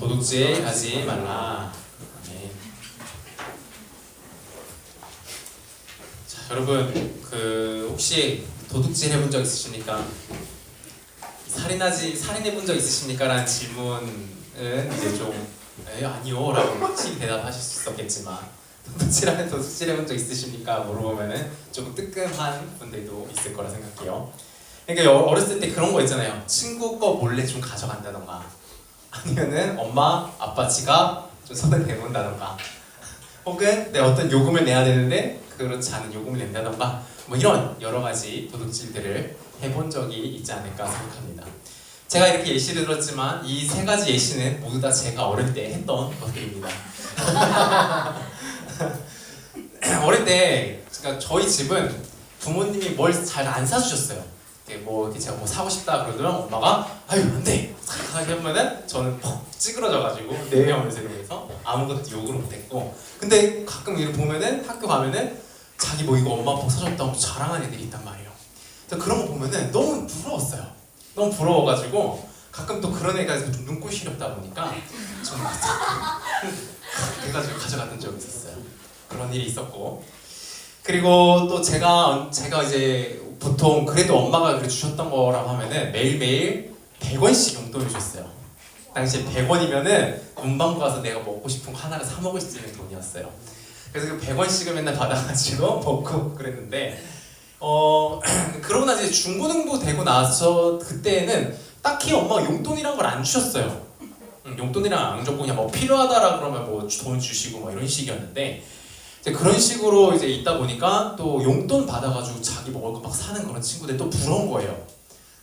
도둑질하지 말라. 네. 자, 여러분 혹시 도둑질 해본 적 있으십니까? 살인해 본 적 있으십니까? 라는 질문은 이제 좀 아니요 라고 확실히 대답하실 수 있었겠지만 도둑질 해본 적 있으십니까? 물어보면은 조금 뜨끔한 분들도 있을 거라 생각해요. 그러니까 어렸을 때 그런 거 있잖아요. 친구 거 몰래 좀 가져간다던가 아니면은 엄마 아빠 지갑 좀 손을 대본다던가 혹은 내 어떤 요금을 내야 되는데 그렇지 않은 요금을 낸다던가 뭐 이런 여러 가지 도둑질들을 해본 적이 있지 않을까 생각합니다. 제가 이렇게 예시를 들었지만 이 세 가지 예시는 모두 다 제가 어릴 때 했던 것들입니다. 어릴 때 그러니까 저희 집은 부모님이 뭘 잘 안 사주셨어요. 이렇게 제가 뭐 사고 싶다 그러면 엄마가 아유 안돼 하게 하면은 저는 퍽 찌그러져가지고 내외하면서 이러면서 아무것도 욕을 못했고, 근데 가끔 이렇게 보면은 학교 가면은 자기 뭐 이거 엄마 아빠 사줬다고 자랑하는 애들이 있단 말이에요. 그래서 그런 거 보면은 너무 부러웠어요. 너무 부러워가지고 가끔 또 그런 애가 좀 눈꼴 시렵다 보니까 좀 해가지고 가져갔던 적이 있었어요. 그런 일이 있었고, 그리고 또 제가 이제 보통 그래도 엄마가 그래 주셨던 거라고 하면은 매일매일 100원씩 용돈을 줬어요. 당시에 100원이면은 문방구 가서 내가 먹고 싶은 거 하나를 사 먹을 수 있는 돈이었어요. 그래서 그 100원씩을 맨날 받아가지고 먹고 그랬는데 그러고 나서 이제 중고등부 되고 나서 그때는 딱히 엄마가 용돈이란 걸 안 주셨어요. 용돈이랑 안 줬고 그냥 뭐 필요하다라 그러면 뭐 돈 주시고 뭐 이런 식이었는데, 이제 그런 식으로 이제 있다 보니까 또 용돈 받아가지고 자기 먹을 거 막 사는 그런 친구들 또 부러운 거예요.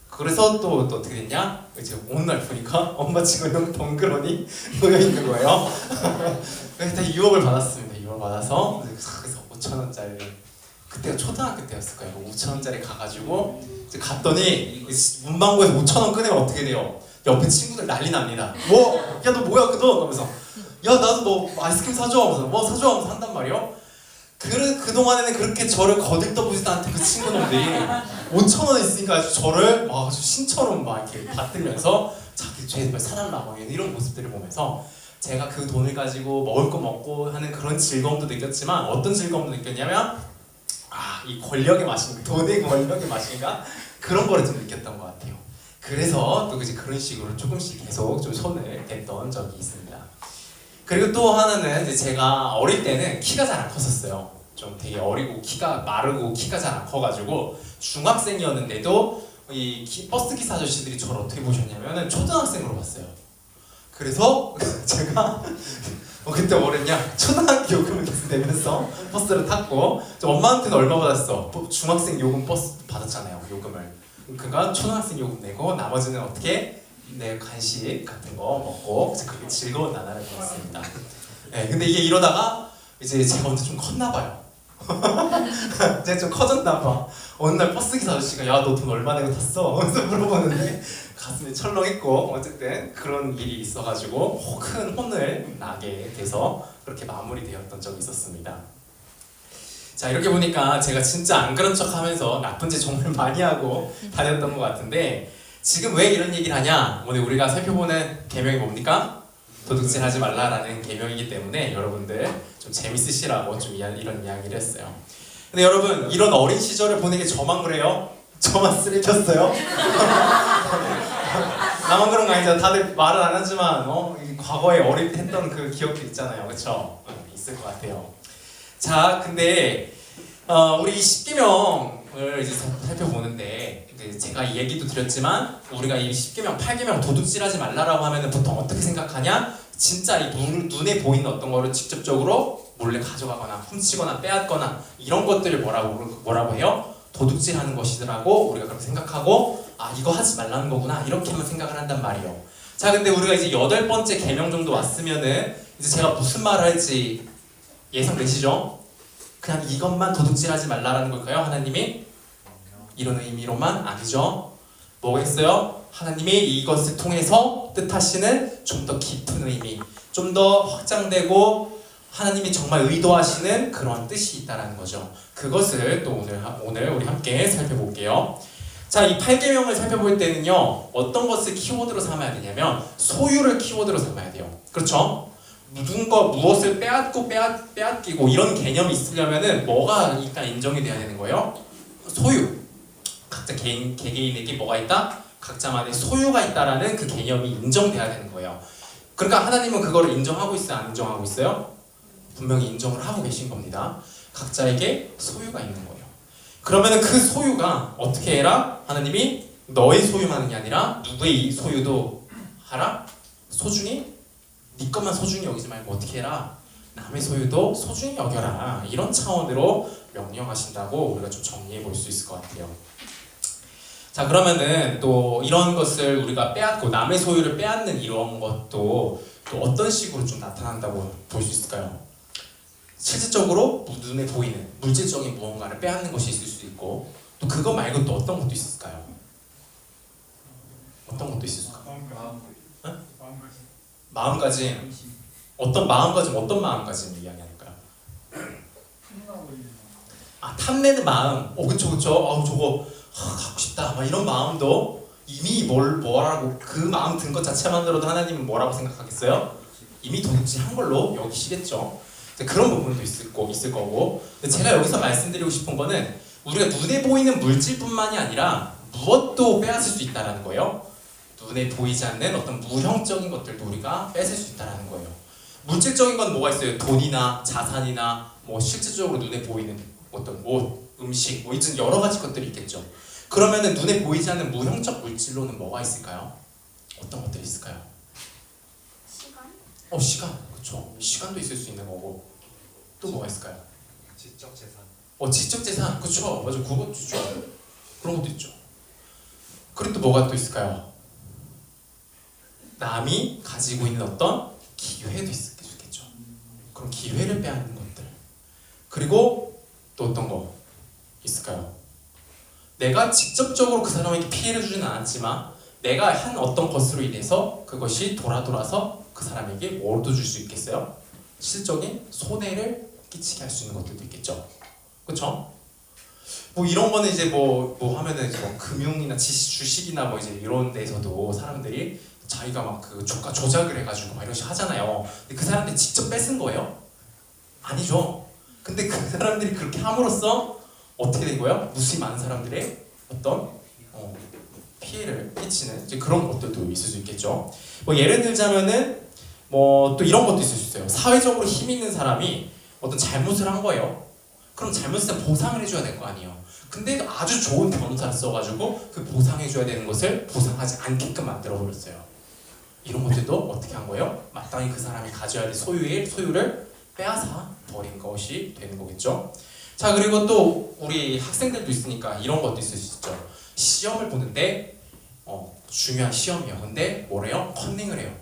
그래서 또 어떻게 됐냐? 이제 어느 날 보니까 엄마 친구랑 덩그러니 놓여 있는 거예요. 그래서 유혹을 받았습니다. 유혹을 받아서 그래서 5,000원짜리, 그때가 초등학교 때였을 거예요. 5,000원짜리 가가지고 이제 갔더니 문방구에서 5,000원 꺼내면 어떻게 돼요? 옆에 친구들 난리 납니다. 뭐? 야 너 뭐야 그 돈? 하면서 야 나도 너 아이스크림 사줘 하면서 뭐 사줘 하면서 한단 말이에요. 그동안에는 그렇게 저를 거들떠보지도 않던 그 친구놈들이 5,000원 있으니까 아주 저를 막 아주 신처럼 막 이렇게 받들면서 자기 제발 사달라고 이런 모습들을 보면서 제가 그 돈을 가지고 먹을 거 먹고 하는 그런 즐거움도 느꼈지만, 어떤 즐거움도 느꼈냐면 이 권력의 맛인가, 돈의 권력의 맛인가 그런 거를 좀 느꼈던 것 같아요. 그래서 또 이제 그런 식으로 조금씩 계속 좀 손을 댔던 적이 있습니다. 그리고 또 하나는 이제 제가 어릴 때는 키가 잘 안 컸었어요. 좀 되게 어리고 키가 마르고 키가 잘 안 커가지고 중학생이었는데도 이 버스 기사 아저씨들이 저를 어떻게 보셨냐면은 초등학생으로 봤어요. 그래서 제가 그때 뭐랬냐, 초등학교 요금을 계속 내면서 버스를 탔고, 엄마한테는 얼마 받았어? 중학생 요금 버스 받았잖아요, 요금을. 그러니까 초등학생 요금 내고 나머지는 어떻게 내 간식 같은 거 먹고 그렇게 즐거운 나날을 보냈습니다. 네, 근데 이게 이러다가 이제 제가 언제 좀 컸나 봐요. 제가 좀 커졌나 봐. 어느 날 버스 기사 아저씨가 야 너 돈 얼마 내고 탔어? 하면서 물어보는데 가슴이 철렁했고, 어쨌든 그런 일이 있어가지고 큰 혼을 나게 돼서 그렇게 마무리되었던 적이 있었습니다. 자, 이렇게 보니까 제가 진짜 안 그런 척 하면서 나쁜 짓 정말 많이 하고 다녔던 것 같은데, 지금 왜 이런 얘기를 하냐? 오늘 우리가 살펴보는 계명이 뭡니까? 도둑질 하지 말라라는 계명이기 때문에 여러분들 좀 재밌으시라고 좀 이런 이야기를 했어요. 근데 여러분, 이런 어린 시절을 보내게 저만 그래요? 저만 쓰레기였어요? 나만 그런 거 아니죠? 다들 말은 안 하지만 과거에 어릴 때 했던 그 기억도 있잖아요, 그렇죠? 있을 것 같아요. 자, 근데 우리 10계명을 이제 살펴보는데, 제가 이 얘기도 드렸지만 우리가 이 10계명, 8계명 도둑질하지 말라라고 하면은 보통 어떻게 생각하냐? 진짜 이 눈에 보이는 어떤 거를 직접적으로 몰래 가져가거나 훔치거나 빼앗거나 이런 것들을 뭐라고 해요? 도둑질하는 것이더라고 우리가 그렇게 생각하고, 이거 하지 말라는 거구나 이렇게만 생각을 한단 말이에요. 자, 근데 우리가 이제 8번째 계명 정도 왔으면은 이제 제가 무슨 말을 할지 예상되시죠? 그냥 이것만 도둑질하지 말라라는 걸까요? 하나님이? 이런 의미로만? 아니죠. 뭐겠어요? 하나님이 이것을 통해서 뜻하시는 좀 더 깊은 의미, 좀 더 확장되고 하나님이 정말 의도하시는 그런 뜻이 있다는 거죠. 그것을 또 오늘 우리 함께 살펴볼게요. 자, 이 8계명을 살펴볼 때는요, 어떤 것을 키워드로 삼아야 되냐면 소유를 키워드로 삼아야 돼요. 그렇죠? 무엇을 빼앗기고 이런 개념이 있으려면은 뭐가 일단 인정이 돼야 되는 거예요? 소유. 각자 개개인에게 뭐가 있다? 각자만의 소유가 있다라는 그 개념이 인정돼야 되는 거예요. 그러니까 하나님은 그거를 인정하고 있어요? 안 인정하고 있어요? 분명히 인정을 하고 계신 겁니다. 각자에게 소유가 있는 거예요. 그러면은 그 소유가 어떻게 해라? 하나님이 너의 소유만 하는 게 아니라 누구의 소유도 하라? 소중히? 네 것만 소중히 여기지 말고 어떻게 해라? 남의 소유도 소중히 여겨라. 이런 차원으로 명령하신다고 우리가 좀 정리해 볼 수 있을 것 같아요. 자, 그러면은 또 이런 것을 우리가 빼앗고 남의 소유를 빼앗는 이런 것도 또 어떤 식으로 좀 나타난다고 볼 수 있을까요? 실질적으로 눈에 보이는 물질적인 무언가를 빼앗는 것이 있을 수도 있고, 또 그거 말고 또 어떤 것도 있을까요? 어떤 것도 있을까요? 마음가짐. 어떤 마음가짐 이야기하니까요? 아, 탐내는 마음. 그쵸. 저거 갖고 싶다. 막 이런 마음도 이미 뭐라고 그 마음 든 것 자체만으로도 하나님은 뭐라고 생각하겠어요? 이미 도둑질한 걸로 여기시겠죠. 그런 부분도 있을 거고. 제가 여기서 말씀드리고 싶은 거는 우리가 눈에 보이는 물질뿐만이 아니라 무엇도 빼앗을 수 있다는 거예요. 눈에 보이지 않는 어떤 무형적인 것들도 우리가 뺏을 수 있다는 거예요. 물질적인 건 뭐가 있어요? 돈이나 자산이나 뭐 실질적으로 눈에 보이는 어떤 옷, 음식, 뭐 이런 여러 가지 것들이 있겠죠. 그러면은 눈에 보이지 않는 무형적 물질로는 뭐가 있을까요? 어떤 것들이 있을까요? 시간? 시간. 그렇죠. 시간도 있을 수 있는 거고. 또 뭐가 있을까요? 지적 재산. 지적 재산. 그렇죠. 맞아. 그것도 있죠. 그런 것도 있죠. 그리고 또 뭐가 또 있을까요? 남이 가지고 있는 어떤 기회도 있겠죠. 그런 기회를 빼앗는 것들. 그리고 또 어떤 거 있을까요? 내가 직접적으로 그 사람에게 피해를 주지는 않았지만 내가 한 어떤 것으로 인해서 그것이 돌아서 그 사람에게 뭐도 줄 수 있겠어요? 실적인 손해를 끼치게 할 수 있는 것들도 있겠죠. 그렇죠? 뭐 이런 거는 이제 뭐 하면은 이제 뭐 금융이나 주식이나 뭐 이제 이런 데서도 사람들이 자기가 막 그 주가 조작을 해가지고 막 이런 식으로 하잖아요. 근데 그 사람들이 직접 뺏은 거예요? 아니죠. 근데 그 사람들이 그렇게 함으로써 어떻게 된 거예요? 무수히 많은 사람들의 어떤 피해를 끼치는 이제 그런 것들도 있을 수 있겠죠. 뭐 예를 들자면은 뭐 또 이런 것도 있을 수 있어요. 사회적으로 힘 있는 사람이 어떤 잘못을 한 거예요. 그럼 잘못했을 때 보상을 해줘야 될 거 아니에요. 근데 아주 좋은 변호사를 써가지고 그 보상해줘야 되는 것을 보상하지 않게끔 만들어버렸어요. 이런 것들도 어떻게 한 거예요? 마땅히 그 사람이 가져야 될 소유를 빼앗아 버린 것이 되는 거겠죠. 자, 그리고 또 우리 학생들도 있으니까 이런 것도 있을 수 있죠. 시험을 보는데 중요한 시험이에요. 근데 뭐래요? 컨닝을 해요.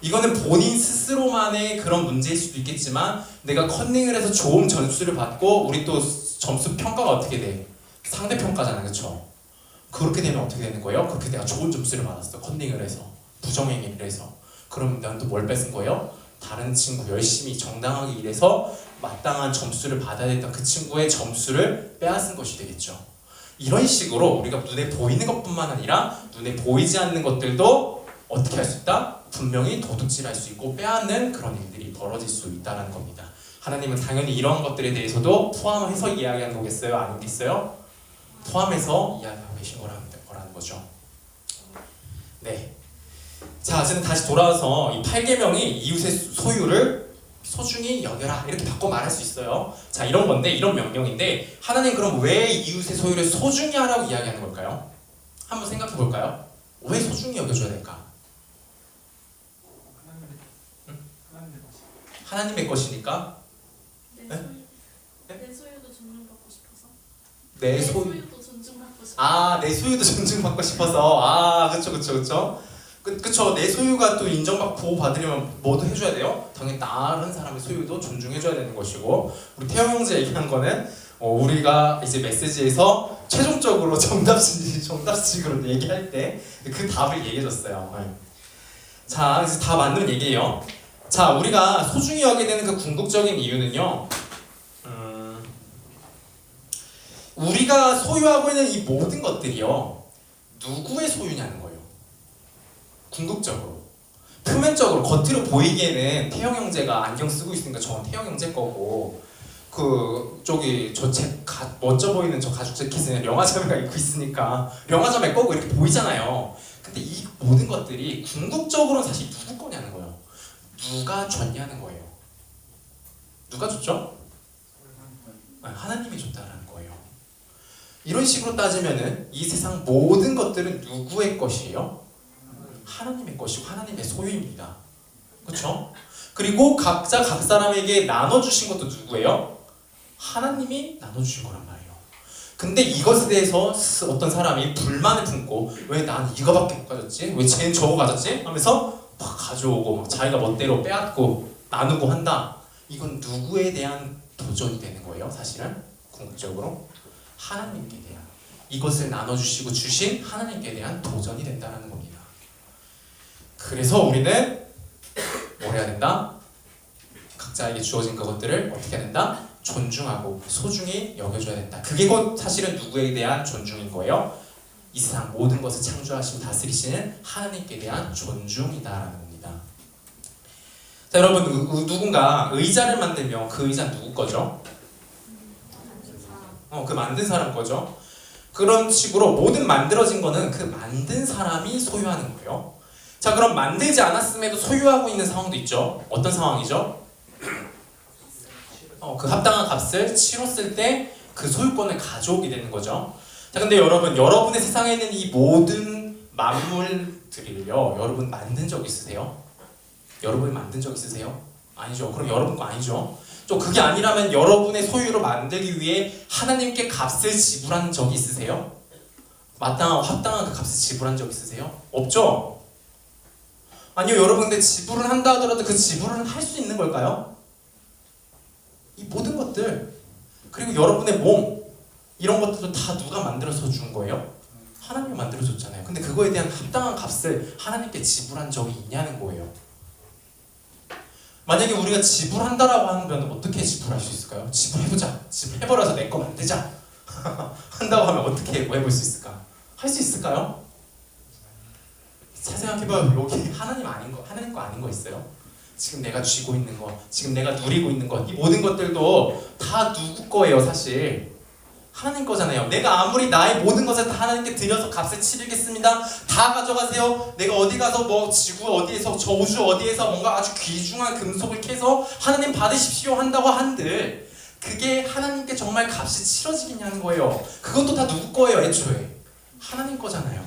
이거는 본인 스스로만의 그런 문제일 수도 있겠지만 내가 컨닝을 해서 좋은 점수를 받고 우리 또 점수 평가가 어떻게 돼? 상대평가잖아요. 그렇죠? 그렇게 되면 어떻게 되는 거예요? 그렇게 내가 좋은 점수를 받았어. 컨닝을 해서. 부정행위를 해서. 그럼 난 또 뭘 뺏은 거예요? 다른 친구 열심히 정당하게 일해서 마땅한 점수를 받아야 됐던 그 친구의 점수를 빼앗은 것이 되겠죠. 이런 식으로 우리가 눈에 보이는 것뿐만 아니라 눈에 보이지 않는 것들도 어떻게 할 수 있다? 분명히 도둑질할 수 있고 빼앗는 그런 일들이 벌어질 수 있다는 겁니다. 하나님은 당연히 이런 것들에 대해서도 포함해서 이야기하는 거겠어요? 아니겠어요? 포함해서 이야기하고 계신 거라는 거죠. 네. 자, 이제는 다시 돌아와서 이 8계명이 이웃의 소유를 소중히 여겨라 이렇게 바꿔 말할 수 있어요. 자, 이런 건데 이런 명령인데 하나님 그럼 왜 이웃의 소유를 소중히 하라고 이야기하는 걸까요? 한번 생각해 볼까요? 왜 소중히 여겨줘야 될까? 하나님의 것이니까. 내 소유도 존중받고 싶어서. 내 소유도 존중받고 싶어서. 내 소유도 존중받고 싶어서. 그쵸. 그쵸. 내 소유가 또 인정받고 보호받으려면 뭐도 해줘야 돼요? 당연히 다른 사람의 소유도 존중해줘야 되는 것이고, 우리 태영 형제 얘기한 거는 우리가 이제 메시지에서 최종적으로 정답식으로 얘기할 때 그 답을 얘기해줬어요. 네. 자, 이제 다 맞는 얘기예요. 자, 우리가 소중히 여기게 되는 그 궁극적인 이유는요, 우리가 소유하고 있는 이 모든 것들이요, 누구의 소유냐는 거예요. 궁극적으로. 표면적으로 겉으로 보이기에는 태영 형제가 안경 쓰고 있으니까 저건 태영 형제 거고, 저기 멋져 보이는 저 가죽 재킷은 령아자매가 입고 있으니까 령아자매 거고 이렇게 보이잖아요. 근데 이 모든 것들이 궁극적으로는 사실 누구 거냐는 거예요. 누가 줬냐는 거예요. 누가 줬죠? 하나님이 줬다라는 거예요. 이런 식으로 따지면은 이 세상 모든 것들은 누구의 것이에요? 하나님의 것이고 하나님의 소유입니다. 그렇죠? 그리고 각자 각 사람에게 나눠주신 것도 누구예요? 하나님이 나눠주신 거란 말이에요. 근데 이것에 대해서 어떤 사람이 불만을 품고 왜 난 이거밖에 못 가졌지? 왜 쟤는 저거 가졌지? 하면서 막 가져오고 막 자기가 멋대로 빼앗고 나누고 한다. 이건 누구에 대한 도전이 되는 거예요? 사실은 궁극적으로 하나님께 대한, 이것을 나눠주시고 주신 하나님께 대한 도전이 된다는 겁니다. 그래서 우리는 뭘 해야 된다? 각자에게 주어진 그것들을 어떻게 해야 된다? 존중하고 소중히 여겨줘야 된다. 그게 곧 사실은 누구에 대한 존중인 거예요? 이 세상 모든 것을 창조하시고 다스리시는 하나님께 대한 존중이다라는 겁니다. 자, 여러분, 누군가 의자를 만들면 그 의자는 누구 거죠? 그 만든 사람 거죠. 그런 식으로 모든 만들어진 거는 그 만든 사람이 소유하는 거예요. 자, 그럼 만들지 않았음에도 소유하고 있는 상황도 있죠. 어떤 상황이죠? 그 합당한 값을 치렀을 때 그 소유권을 가져오게 되는 거죠. 자, 근데 여러분, 여러분의 세상에 있는 이 모든 만물들을요, 여러분 만든 적 있으세요? 여러분이 만든 적 있으세요? 아니죠. 그럼 여러분 거 아니죠. 좀 그게 아니라면 여러분의 소유로 만들기 위해 하나님께 값을 지불한 적이 있으세요? 마땅하고 합당한 그 값을 지불한 적 있으세요? 없죠? 아니요. 여러분, 근데 지불을 한다 하더라도 그 지불을 할 수 있는 걸까요? 이 모든 것들, 그리고 여러분의 몸, 이런 것들도 다 누가 만들어서 준 거예요? 하나님이 만들어줬잖아요. 근데 그거에 대한 합당한 값을 하나님께 지불한 적이 있냐는 거예요. 만약에 우리가 지불한다라고 하면 어떻게 지불할 수 있을까요? 지불해보자. 지불해버려서 내 거 만들자. 한다고 하면 어떻게 해볼 수 있을까? 할 수 있을까요? 잘 생각해봐요. 여기 하나님 거 아닌 거 있어요? 지금 내가 쥐고 있는 거, 지금 내가 누리고 있는 것, 이 모든 것들도 다 누구 거예요, 사실? 하나님 거잖아요. 내가 아무리 나의 모든 것을 다 하나님께 드려서 값을 치르겠습니다. 다 가져가세요. 내가 어디 가서 뭐 지구 어디에서 저 우주 어디에서 뭔가 아주 귀중한 금속을 캐서 하나님 받으십시오 한다고 한들 그게 하나님께 정말 값이 치러지겠냐는 거예요. 그것도 다 누구 거예요, 애초에? 하나님 거잖아요.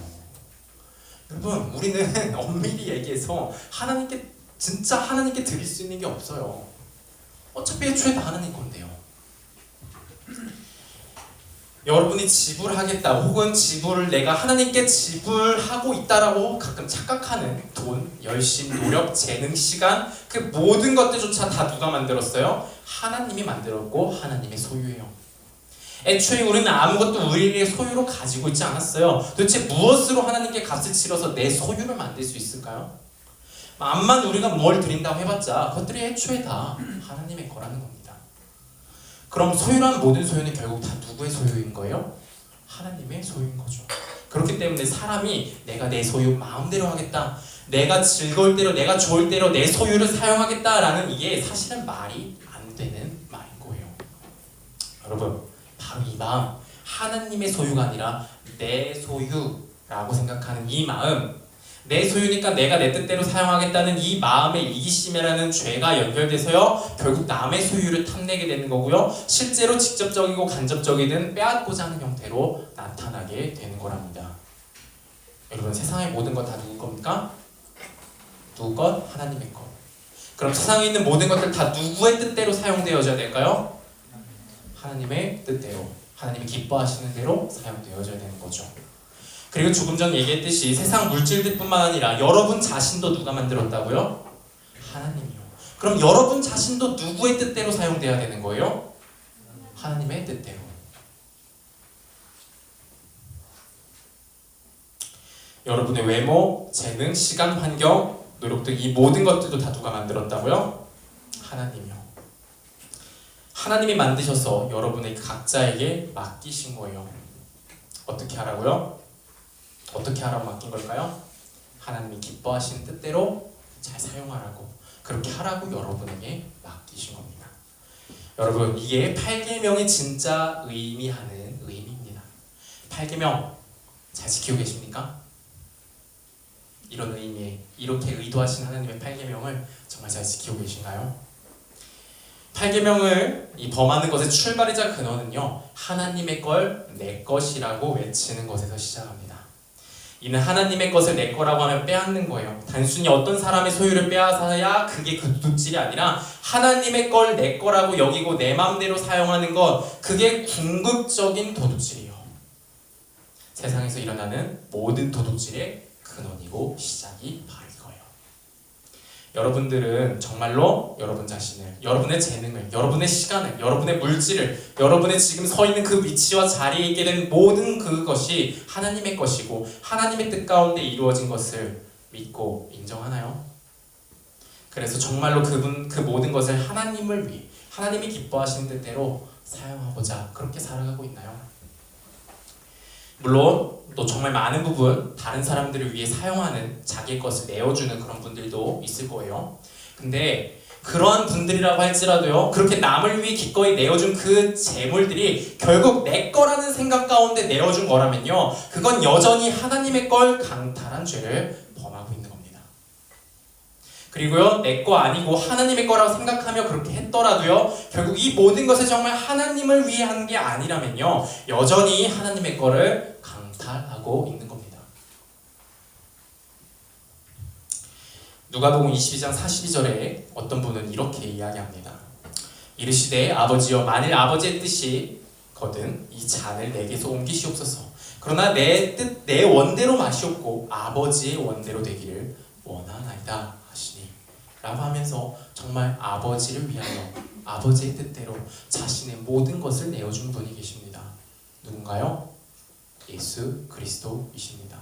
여러분, 우리는 엄밀히 얘기해서 진짜 하나님께 드릴 수 있는 게 없어요. 어차피 애초에 다 하나님 건데요. 여러분이 지불하겠다 혹은 지불을 내가 하나님께 지불하고 있다라고 가끔 착각하는 돈, 열심, 노력, 재능, 시간, 그 모든 것들조차 다 누가 만들었어요? 하나님이 만들었고 하나님의 소유예요. 애초에 우리는 아무것도 우리의 소유로 가지고 있지 않았어요. 도대체 무엇으로 하나님께 값을 치러서 내 소유를 만들 수 있을까요? 암만 우리가 뭘 드린다고 해봤자 그것들이 애초에 다 하나님의 거라는 겁니다. 그럼 소유란 모든 소유는 결국 다 누구의 소유인 거예요? 하나님의 소유인 거죠. 그렇기 때문에 사람이 내가 내 소유 마음대로 하겠다, 내가 즐거울 대로, 내가 좋을 대로 내 소유를 사용하겠다라는 이게 사실은 말이 안 되는 말인 거예요. 여러분, 바로 이 마음, 하나님의 소유가 아니라 내 소유라고 생각하는 이 마음, 내 소유니까 내가 내 뜻대로 사용하겠다는 이 마음의 이기심이라는 죄가 연결돼서요, 결국 남의 소유를 탐내게 되는 거고요, 실제로 직접적이고 간접적이든 빼앗고자 하는 형태로 나타나게 되는 거랍니다. 여러분, 세상의 모든 것 다 누구 겁니까? 누구 것? 하나님의 것. 그럼 세상에 있는 모든 것들 다 누구의 뜻대로 사용되어져야 될까요? 하나님의 뜻대로, 하나님이 기뻐하시는 대로 사용되어져야 되는 거죠. 그리고 조금 전 얘기했듯이 세상 물질들뿐만 아니라 여러분 자신도 누가 만들었다고요? 하나님이요. 그럼 여러분 자신도 누구의 뜻대로 사용돼야 되는 거예요? 하나님의 뜻대로. 여러분의 외모, 재능, 시간, 환경, 노력 등 이 모든 것들도 다 누가 만들었다고요? 하나님이요. 하나님이 만드셔서 여러분의 각자에게 맡기신 거예요. 어떻게 하라고요? 어떻게 하라고 맡긴 걸까요? 하나님이 기뻐하시는 뜻대로 잘 사용하라고, 그렇게 하라고 여러분에게 맡기신 겁니다. 여러분, 이게 8계명이 진짜 의미하는 의미입니다. 8계명 잘 지키고 계십니까? 이런 의미에, 이렇게 의도하신 하나님의 8계명을 정말 잘 지키고 계신가요? 8계명을 이 범하는 것의 출발이자 근원은요, 하나님의 걸 내 것이라고 외치는 것에서 시작합니다. 이는 하나님의 것을 내 거라고 하면 빼앗는 거예요. 단순히 어떤 사람의 소유를 빼앗아야 그게 그 도둑질이 아니라 하나님의 걸 내 거라고 여기고 내 마음대로 사용하는 것, 그게 궁극적인 도둑질이에요. 세상에서 일어나는 모든 도둑질의 근원이고 시작이 바로 이거예요. 여러분들은 정말로 여러분 자신을, 여러분의 재능을, 여러분의 시간을, 여러분의 물질을, 여러분의 지금 서 있는 그 위치와 자리에 있게 된 모든 그것이 하나님의 것이고 하나님의 뜻 가운데 이루어진 것을 믿고 인정하나요? 그래서 정말로 그 모든 것을 하나님을 위해, 하나님이 기뻐하시는 뜻대로 사용하고자 그렇게 살아가고 있나요? 물론 또 정말 많은 부분 다른 사람들을 위해 사용하는, 자기의 것을 내어주는 그런 분들도 있을 거예요. 근데 그러한 분들이라고 할지라도요, 그렇게 남을 위해 기꺼이 내어준 그 재물들이 결국 내 거라는 생각 가운데 내어준 거라면요, 그건 여전히 하나님의 걸 강탈한 죄를 범하고 있는 겁니다. 그리고요, 내 거 아니고 하나님의 거라고 생각하며 그렇게 했더라도요, 결국 이 모든 것을 정말 하나님을 위해 한 게 아니라면요, 여전히 하나님의 거를 강탈하고 있는 겁니다. 누가복음 22장 42절에 어떤 분은 이렇게 이야기합니다. 이르시되 아버지여, 만일 아버지의 뜻이거든 이 잔을 내게서 옮기시옵소서. 그러나 내 뜻, 내 원대로 마시옵고 아버지의 원대로 되기를 원하나이다 하시니, 라고 하면서 정말 아버지를 위하여 아버지의 뜻대로 자신의 모든 것을 내어준 분이 계십니다. 누군가요? 예수 그리스도이십니다.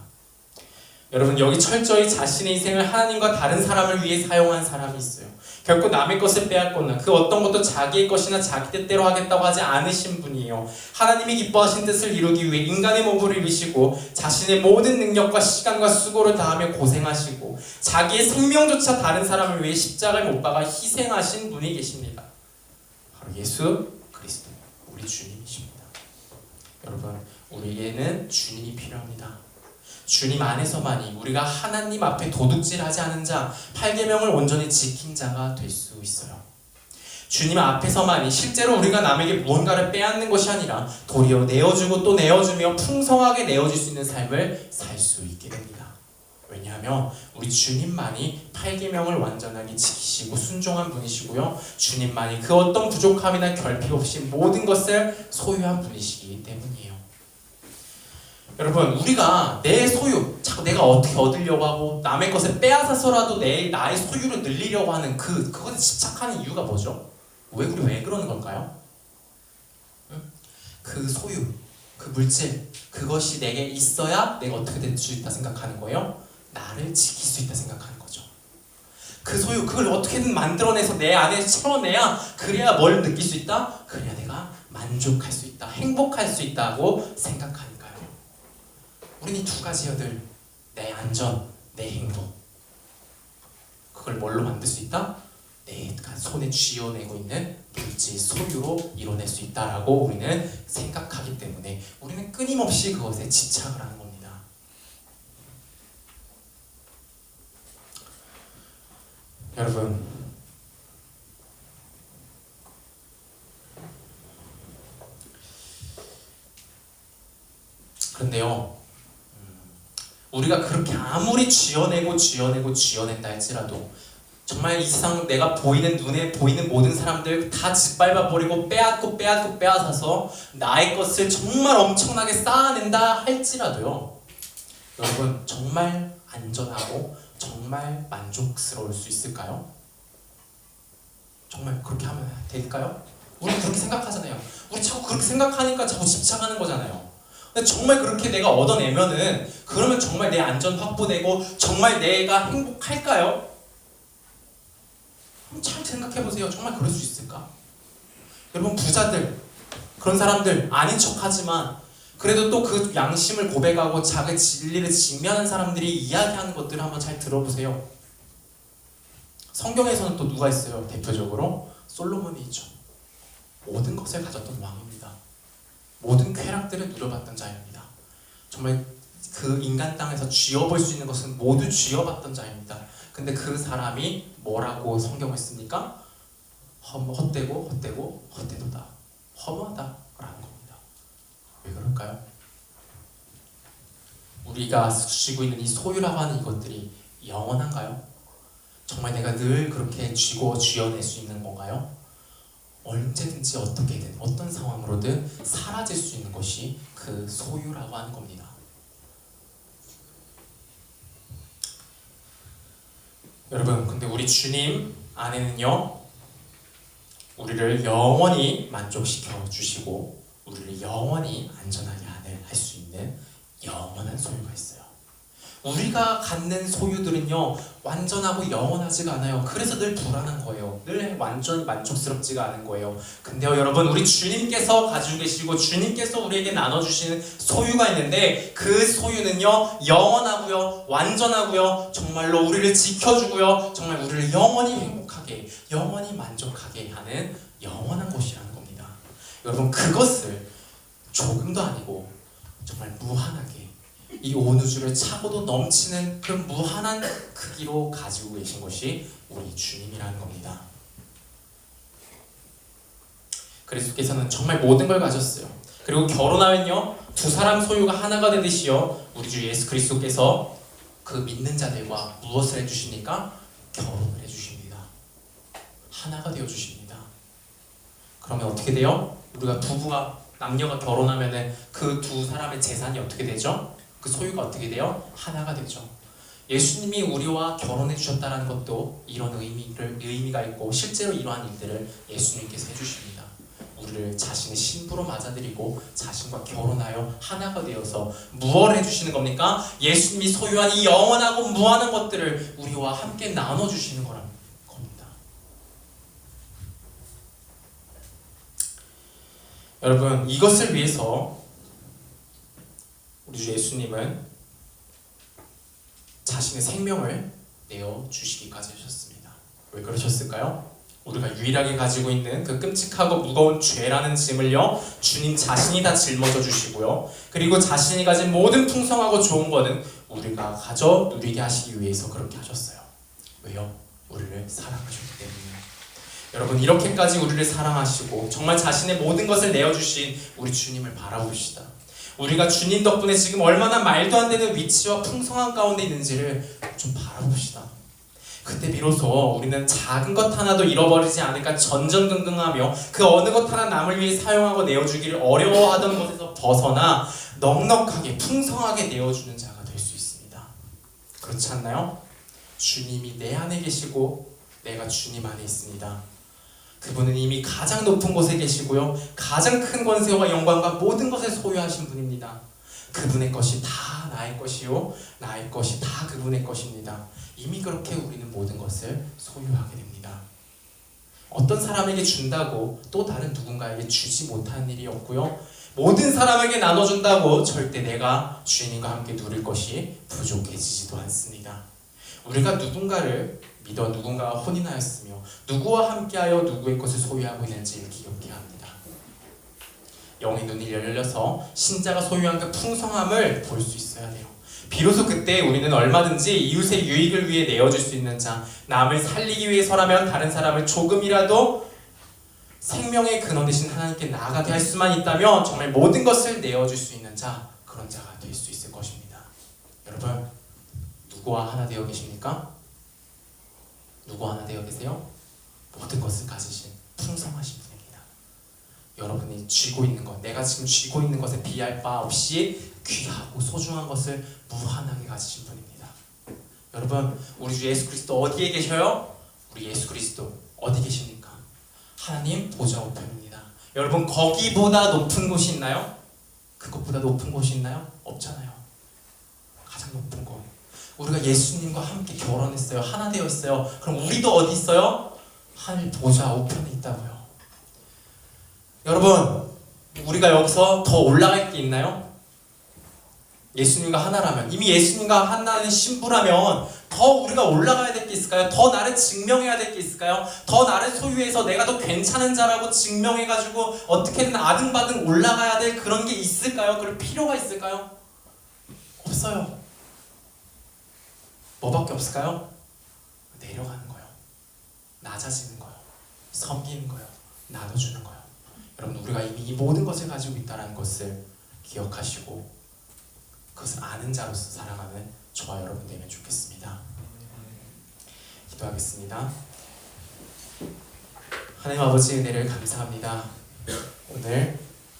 여러분, 여기 철저히 자신의 인생을 하나님과 다른 사람을 위해 사용한 사람이 있어요. 결코 남의 것을 빼앗거나 그 어떤 것도 자기의 것이나 자기 뜻대로 하겠다고 하지 않으신 분이에요. 하나님이 기뻐하신 뜻을 이루기 위해 인간의 몸을 입으시고 자신의 모든 능력과 시간과 수고를 다하며 고생하시고 자기의 생명조차 다른 사람을 위해 십자가에 못 박아 희생하신 분이 계십니다. 바로 예수 그리스도, 우리 주님이십니다. 여러분, 우리에게는 주님이 필요합니다. 주님 안에서만이 우리가 하나님 앞에 도둑질하지 않은 자, 8계명을 온전히 지킨 자가 될 수 있어요. 주님 앞에서만이 실제로 우리가 남에게 무언가를 빼앗는 것이 아니라 도리어 내어주고 또 내어주며 풍성하게 내어줄 수 있는 삶을 살 수 있게 됩니다. 왜냐하면 우리 주님만이 8계명을 완전하게 지키시고 순종한 분이시고요, 주님만이 그 어떤 부족함이나 결핍 없이 모든 것을 소유한 분이시기 때문이에요. 여러분, 우리가 내 소유, 자꾸 내가 어떻게 얻으려고 하고 남의 것을 빼앗아서라도 나의 소유를 늘리려고 하는 그것에 집착하는 이유가 뭐죠? 왜 그러는 걸까요? 그 소유, 그 물질, 그것이 내게 있어야 내가 어떻게 될 수 있다 생각하는 거예요? 나를 지킬 수 있다 생각하는 거죠. 그 소유, 그걸 어떻게든 만들어내서 내 안에 채워내야, 그래야 뭘 느낄 수 있다? 그래야 내가 만족할 수 있다, 행복할 수 있다고 생각하니까요. 우리는 이 두 가지여들, 내 안전, 내 행복, 그걸 뭘로 만들 수 있다? 내가 손에 쥐어내고 있는 물질, 소유로 이뤄낼 수 있다라고 우리는 생각하기 때문에 우리는 끊임없이 그것에 집착을 하는 겁니다. 여러분, 그런데요, 우리가 그렇게 아무리 쥐어낸다 할지라도 정말 이 세상 내가 눈에 보이는 모든 사람들 다 짓밟아버리고 빼앗아서 나의 것을 정말 엄청나게 쌓아낸다 할지라도요, 여러분, 정말 안전하고 정말 만족스러울 수 있을까요? 정말 그렇게 하면 될까요? 우리 그렇게 생각하잖아요. 우리 자꾸 그렇게 생각하니까 자꾸 집착하는 거잖아요. 근데 정말 그렇게 내가 얻어내면은, 그러면 정말 내 안전 확보되고 정말 내가 행복할까요? 잘 생각해보세요. 정말 그럴 수 있을까? 여러분 부자들, 그런 사람들 아닌 척하지만 그래도 또 그 양심을 고백하고 자기 진리를 직면한 사람들이 이야기하는 것들을 한번 잘 들어보세요. 성경에서는 또 누가 있어요? 대표적으로 솔로몬이 있죠. 모든 것을 가졌던 왕입니다. 모든 쾌락들을 누려봤던 자입니다. 정말 그 인간 땅에서 쥐어볼 수 있는 것은 모두 쥐어봤던 자입니다. 근데 그 사람이 뭐라고 성경을 씁니까? 헛되고 헛되도다. 허무하다라는 겁니다. 왜 그럴까요? 우리가 쥐고 있는 이 소유라고 하는 이것들이 영원한가요? 정말 내가 늘 그렇게 쥐어낼 수 있는 건가요? 언제든지 어떻게든 어떤 상황으로든 사라질 수 있는 것이 그 소유라고 하는 겁니다. 여러분, 근데 우리 주님 안에는요, 우리를 영원히 만족시켜 주시고 우리를 영원히 안전하게 할 수 있는 영원한 소유가 있어요. 우리가 갖는 소유들은요, 완전하고 영원하지가 않아요. 그래서 늘 불안한 거예요. 늘 완전 만족스럽지가 않은 거예요. 근데요, 여러분, 우리 주님께서 가지고 계시고 주님께서 우리에게 나눠주시는 소유가 있는데 그 소유는요, 영원하고요, 완전하고요, 정말로 우리를 지켜주고요, 정말 우리를 영원히 행복하게, 영원히 만족하게 하는 영원한 것이라는 겁니다. 여러분, 그것을 조금도 아니고 정말 무한하게 이 온 우주를 차고도 넘치는 그 무한한 크기로 가지고 계신 것이 우리 주님이라는 겁니다. 그리스도께서는 정말 모든 걸 가졌어요. 그리고 결혼하면요, 두 사람 소유가 하나가 되듯이요, 우리 주 예수 그리스도께서 그 믿는 자들과 무엇을 해주십니까? 결혼을 해주십니다. 하나가 되어주십니다. 그러면 어떻게 돼요? 우리가 부부가, 남녀가 결혼하면은 그 두 사람의 재산이 어떻게 되죠? 그 소유가 어떻게 돼요? 하나가 되죠. 예수님이 우리와 결혼해 주셨다는 것도 이런 의미가 있고 실제로 이러한 일들을 예수님께서 해주십니다. 우리를 자신의 신부로 맞아들이고 자신과 결혼하여 하나가 되어서 무엇을 해주시는 겁니까? 예수님이 소유한 이 영원하고 무한한 것들을 우리와 함께 나눠주시는 거랍니다. 여러분, 이것을 위해서 우리 주 예수님은 자신의 생명을 내어주시기까지 하셨습니다. 왜 그러셨을까요? 우리가 유일하게 가지고 있는 그 끔찍하고 무거운 죄라는 짐을요, 주님 자신이 다 짊어져 주시고요, 그리고 자신이 가진 모든 풍성하고 좋은 것은 우리가 가져 누리게 하시기 위해서 그렇게 하셨어요. 왜요? 우리를 사랑하셨기 때문이에요. 여러분, 이렇게까지 우리를 사랑하시고 정말 자신의 모든 것을 내어주신 우리 주님을 바라봅시다. 우리가 주님 덕분에 지금 얼마나 말도 안 되는 위치와 풍성한 가운데 있는지를 좀 바라봅시다. 그때 비로소 우리는 작은 것 하나도 잃어버리지 않을까 전전긍긍하며 그 어느 것 하나 남을 위해 사용하고 내어주기를 어려워하던 것에서 벗어나 넉넉하게 풍성하게 내어주는 자가 될 수 있습니다. 그렇지 않나요? 주님이 내 안에 계시고 내가 주님 안에 있습니다. 그분은 이미 가장 높은 곳에 계시고요, 가장 큰 권세와 영광과 모든 것을 소유하신 분입니다. 그분의 것이 다 나의 것이요, 나의 것이 다 그분의 것입니다. 이미 그렇게 우리는 모든 것을 소유하게 됩니다. 어떤 사람에게 준다고 또 다른 누군가에게 주지 못하는 일이 없고요, 모든 사람에게 나눠준다고 절대 내가 주님과 함께 누릴 것이 부족해지지도 않습니다. 우리가 누군가를 믿어 누군가와 혼인하였으며 누구와 함께하여 누구의 것을 소유하고 있는지를 기억해야 합니다. 영의 눈이 열려서 신자가 소유한 그 풍성함을 볼 수 있어야 돼요. 비로소 그때 우리는 얼마든지 이웃의 유익을 위해 내어줄 수 있는 자, 남을 살리기 위해서라면 다른 사람을 조금이라도 생명의 근원 되신 하나님께 나아가게 할 수만 있다면 정말 모든 것을 내어줄 수 있는 자, 그런 자가 될 수 있을 것입니다. 여러분, 누구와 하나 되어 계십니까? 누구 하나 되어 계세요? 모든 것을 가지신 풍성하신 분입니다. 여러분이 쥐고 있는 것, 내가 지금 쥐고 있는 것에 비할 바 없이 귀하고 소중한 것을 무한하게 가지신 분입니다. 여러분, 우리 주 예수 그리스도 어디에 계셔요? 우리 예수 그리스도 어디 계십니까? 하나님 보좌 우편입니다. 여러분, 거기보다 높은 곳이 있나요? 그것보다 높은 곳이 있나요? 없잖아요. 가장 높은 곳. 우리가 예수님과 함께 결혼했어요. 하나 되었어요. 그럼 우리도 어디 있어요? 하늘 보좌 우편에 있다고요. 여러분, 우리가 여기서 더 올라갈 게 있나요? 예수님과 하나라면, 이미 예수님과 하나는 신부라면 더 우리가 올라가야 될 게 있을까요? 더 나를 증명해야 될 게 있을까요? 더 나를 소유해서 내가 더 괜찮은 자라고 증명해가지고 어떻게든 아등바등 올라가야 될 그런 게 있을까요? 그럴 필요가 있을까요? 없어요. 뭐밖에 없을까요? 내려가는 거요. 낮아지는 거요. 섬기는 거요. 나눠주는 거요. 여러분, 우리가 이미 이 모든 것을 가지고 있다는 것을 기억하시고 그것을 아는 자로서 살아가는 저와 여러분 되면 좋겠습니다. 기도하겠습니다. 하나님 아버지, 은혜를 감사합니다. 오늘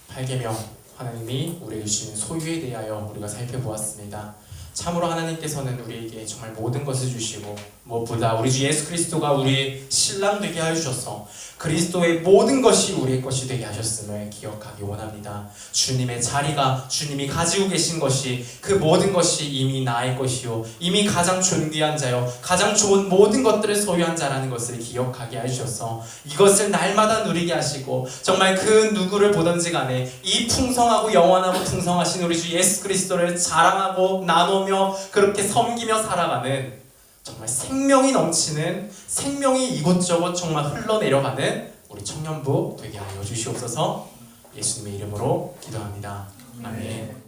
8계명 하나님이 우리에게 주시는 소유에 대하여 우리가 살펴보았습니다. 참으로 하나님께서는 우리에게 정말 모든 것을 주시고 무엇보다 우리 주 예수 그리스도가 우리의 신랑 되게 하여주셔서 그리스도의 모든 것이 우리의 것이 되게 하셨음을 기억하기 원합니다. 주님의 자리가, 주님이 가지고 계신 것이, 그 모든 것이 이미 나의 것이요 이미 가장 존귀한 자요 가장 좋은 모든 것들을 소유한 자라는 것을 기억하게 하셔서 이것을 날마다 누리게 하시고 정말 그 누구를 보든지 간에 이 풍성하고 영원하고 풍성하신 우리 주 예수 그리스도를 자랑하고 나누며 그렇게 섬기며 살아가는 정말 생명이 넘치는, 생명이 이곳저곳 정말 흘러내려가는 우리 청년부 되게 하여 주시옵소서. 예수님의 이름으로 기도합니다. 아멘.